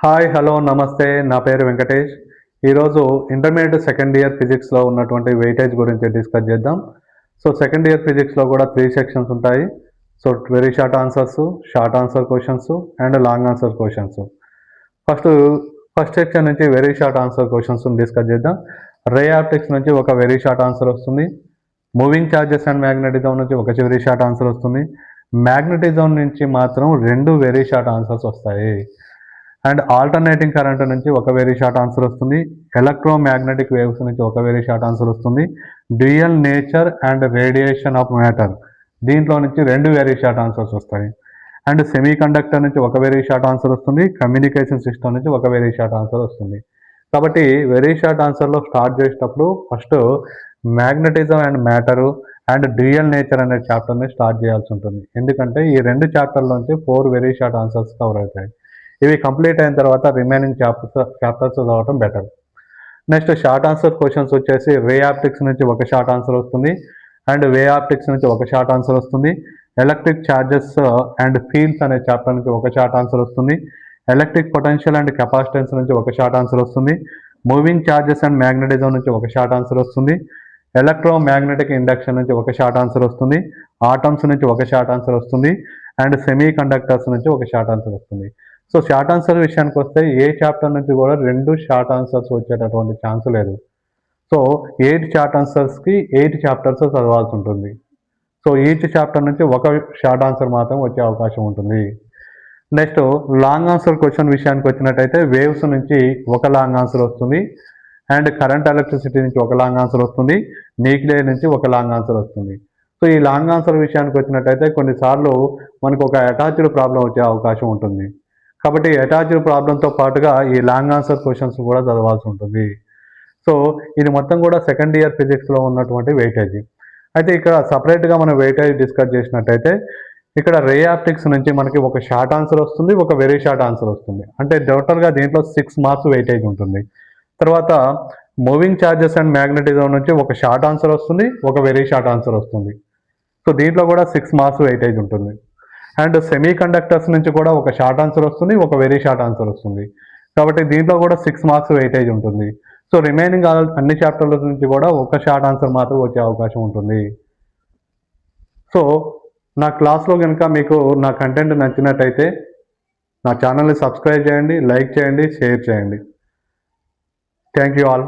Hi hello నమస్తే నా పేరు వెంకటేష్. ఈరోజు ఇంటర్మీడియట్ సెకండ్ ఇయర్ ఫిజిక్స్లో ఉన్నటువంటి వెయిటేజ్ గురించి డిస్కస్ చేద్దాం. సో సెకండ్ ఇయర్ ఫిజిక్స్లో కూడా 3 సెక్షన్స్ ఉంటాయి. So very short answers, short answer questions and long answer questions. First first section నుంచి very short answer questions discuss చేద్దాం. రే ఆప్టిక్స్ నుంచి ఒక వెరీ షార్ట్ ఆన్సర్ వస్తుంది. మూవింగ్ ఛార్జెస్ అండ్ మ్యాగ్నెటిజం నుంచి ఒక వెరీ షార్ట్ ఆన్సర్ వస్తుంది. Magnetism నుంచి మాత్రం 2 వెరీ షార్ట్ ఆన్సర్స్ వస్తాయి. అండ్ ఆల్టర్నేటింగ్ కరెంట్ నుంచి ఒక వెరీ షార్ట్ ఆన్సర్ వస్తుంది. ఎలక్ట్రోమాగ్నెటిక్ వేవ్స్ నుంచి ఒక వెరీ షార్ట్ ఆన్సర్ వస్తుంది. Dual nature and radiation of matter దీంట్లో నుంచి 2 వెరీ షార్ట్ ఆన్సర్స్ వస్తాయి. అండ్ సెమీ కండక్టర్ నుంచి ఒక వెరీ షార్ట్ ఆన్సర్ వస్తుంది. కమ్యూనికేషన్ సిస్టమ్ నుంచి ఒక వెరీ షార్ట్ ఆన్సర్ వస్తుంది. కాబట్టి వెరీ షార్ట్ ఆన్సర్లో స్టార్ట్ చేసేటప్పుడు first magnetism and matter and dual nature అనే చాప్టర్ని స్టార్ట్ చేయాల్సి ఉంటుంది. ఎందుకంటే ఈ 2 చాప్టర్లోంచి 4 వెరీ షార్ట్ ఆన్సర్స్ కవర్ అవుతాయి. ఇవి కంప్లీట్ అయిన తర్వాత రిమైనింగ్ చాప్టర్స్ చదవటం better. Next short answer questions వచ్చేసి రే ఆప్టిక్స్ నుంచి ఒక షార్ట్ ఆన్సర్ వస్తుంది. అండ్ వే ఆప్టిక్స్ నుంచి ఒక షార్ట్ ఆన్సర్ వస్తుంది. ఎలక్ట్రిక్ ఛార్జెస్ అండ్ ఫీల్డ్స్ అనే చాప్టర్ నుంచి ఒక షార్ట్ ఆన్సర్ వస్తుంది. ఎలక్ట్రిక్ పొటెన్షియల్ అండ్ కెపాసిటెన్స్ నుంచి ఒక షార్ట్ ఆన్సర్ వస్తుంది. మూవింగ్ ఛార్జెస్ అండ్ మ్యాగ్నెటిజం నుంచి ఒక షార్ట్ ఆన్సర్ వస్తుంది. ఎలక్ట్రోమాగ్నెటిక్ ఇండక్షన్ నుంచి ఒక షార్ట్ ఆన్సర్ వస్తుంది. ఆటమ్స్ నుంచి ఒక షార్ట్ ఆన్సర్ వస్తుంది. అండ్ సెమీ కండక్టర్స్ నుంచి ఒక షార్ట్ ఆన్సర్ వస్తుంది. సో షార్ట్ ఆన్సర్ విషయానికి వస్తే ఏ చాప్టర్ నుంచి కూడా 2 షార్ట్ ఆన్సర్స్ వచ్చేటటువంటి ఛాన్స్ లేదు. సో 8 షార్ట్ ఆన్సర్స్కి 8 చాప్టర్స్ చదవాల్సి ఉంటుంది. సో ఈచ్ చాప్టర్ నుంచి ఒక షార్ట్ ఆన్సర్ మాత్రం వచ్చే అవకాశం ఉంటుంది. నెక్స్ట్ లాంగ్ ఆన్సర్ క్వశ్చన్ విషయానికి వచ్చినట్టయితే వేవ్స్ నుంచి ఒక లాంగ్ ఆన్సర్ వస్తుంది. అండ్ కరెంట్ ఎలక్ట్రిసిటీ నుంచి ఒక లాంగ్ ఆన్సర్ వస్తుంది. న్యూక్లియర్ నుంచి ఒక లాంగ్ ఆన్సర్ వస్తుంది. సో ఈ లాంగ్ ఆన్సర్ విషయానికి వచ్చినట్టయితే కొన్నిసార్లు మనకు ఒక అటాచ్డ్ ప్రాబ్లం వచ్చే అవకాశం ఉంటుంది. కాబట్టి అటాచ్డ్ ప్రాబ్లంతో పాటుగా ఈ లాంగ్ ఆన్సర్ క్వశ్చన్స్ కూడా చదవాల్సి ఉంటుంది. సో ఇది మొత్తం కూడా సెకండ్ ఇయర్ ఫిజిక్స్లో ఉన్నటువంటి వెయిటేజ్. అయితే ఇక్కడ సపరేట్గా మనం వెయిటేజ్ డిస్కస్ చేసినట్టయితే ఇక్కడ రే ఆప్టిక్స్ నుంచి మనకి ఒక షార్ట్ ఆన్సర్ వస్తుంది, ఒక వెరీ షార్ట్ ఆన్సర్ వస్తుంది. అంటే టోటల్గా దీంట్లో 6 మార్క్స్ వెయిటేజ్ ఉంటుంది. తర్వాత మూవింగ్ ఛార్జెస్ అండ్ మ్యాగ్నెటిజం నుంచి ఒక షార్ట్ ఆన్సర్ వస్తుంది, ఒక వెరీ షార్ట్ ఆన్సర్ వస్తుంది. సో దీంట్లో కూడా 6 మార్క్స్ వెయిటేజ్ ఉంటుంది. అండ్ సెమీ కండక్టర్స్ నుంచి కూడా ఒక షార్ట్ ఆన్సర్ వస్తుంది, ఒక వెరీ షార్ట్ ఆన్సర్ వస్తుంది. కాబట్టి దీంట్లో కూడా 6 మార్క్స్ వెయిటేజ్ ఉంటుంది. సో రిమైనింగ్ అన్ని చాప్టర్ల నుంచి కూడా ఒక షార్ట్ ఆన్సర్ మాత్రం వచ్చే అవకాశం ఉంటుంది. సో నా క్లాస్లో కనుక మీకు నా కంటెంట్ నచ్చినట్టయితే నా ఛానల్ని సబ్స్క్రైబ్ చేయండి, లైక్ చేయండి, షేర్ చేయండి. Thank you all.